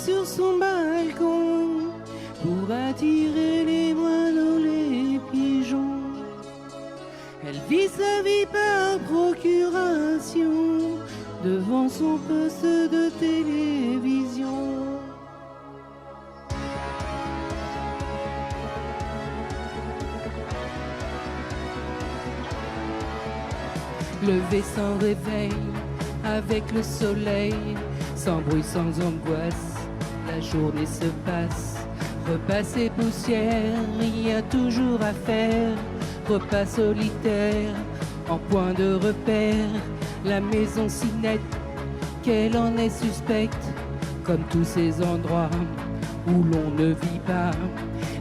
sur son balcon pour attirer les moineaux, les pigeons. Elle vit sa vie par procuration devant son poste de télévision. Levé sans réveil, avec le soleil, sans bruit, sans angoisse, la journée se passe. Repas et poussière, il y a toujours à faire. Repas solitaire, en point de repère, la maison si nette qu'elle en est suspecte. Comme tous ces endroits où l'on ne vit pas,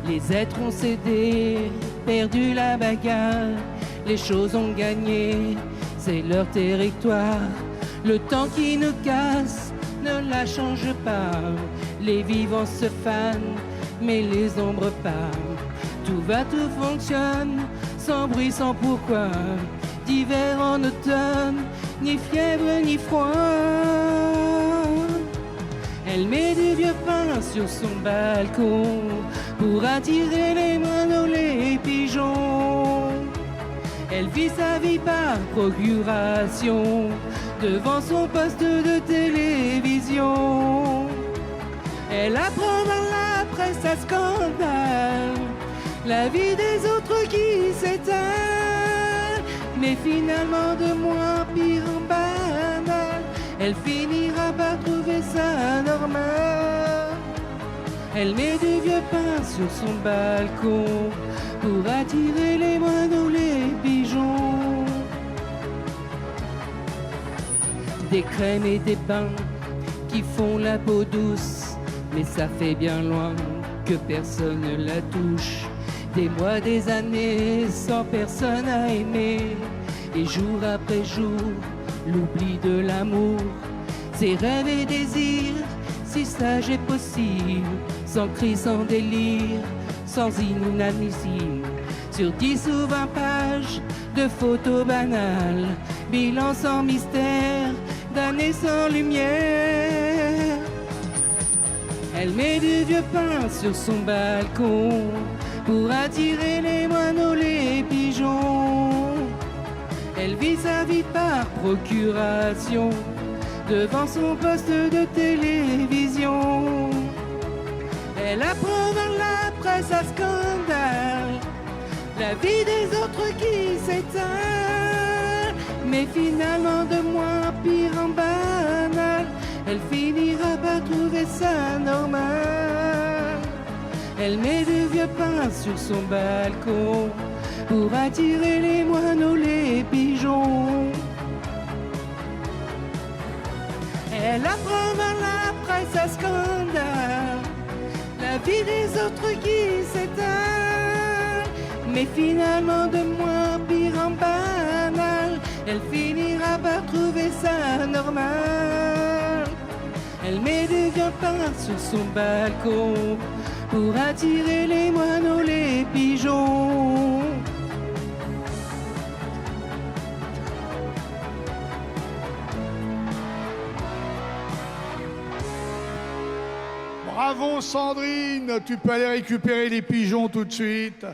les êtres ont cédé, perdu la bagarre. Les choses ont gagné, c'est leur territoire. Le temps qui nous casse ne la change pas. Les vivants se fanent, mais les ombres parlent. Tout va, tout fonctionne, sans bruit, sans pourquoi. D'hiver en automne, ni fièvre, ni froid. Elle met du vieux pain sur son balcon pour attirer les moineaux, les pigeons. Elle vit sa vie par procuration devant son poste de télévision. Elle apprend dans la presse à scandale la vie des autres qui s'éteint, mais finalement de moins pire en banal, elle finira par trouver ça normal. Elle met du vieux pain sur son balcon pour attirer les moineaux, les pigeons. Des crèmes et des bains qui font la peau douce, mais ça fait bien loin que personne ne la touche. Des mois, des années sans personne à aimer, et jour après jour, l'oubli de l'amour. Ses rêves et désirs, si sage et possible, sans cri, sans délire, sans inadmissible. Sur 10 ou 20 pages de photos banales, bilan sans mystère, d'années sans lumière. Elle met du vieux pain sur son balcon pour attirer les moineaux, les pigeons. Elle vit sa vie par procuration devant son poste de télévision. Elle apprend dans la presse à scandale la vie des autres qui s'éteint, mais finalement de moins pire en banal, elle finira par trouver ça normal. Elle met du vieux pain sur son balcon pour attirer les moineaux, les pigeons. Elle apprend dans la presse à scandale la vie des autres qui s'éteint, mais finalement de moins pire en banal, elle finira par trouver ça normal. Elle met du vieux pain sur son balcon pour attirer les moineaux, les pigeons. Bravo Sandrine, tu peux aller récupérer les pigeons tout de suite.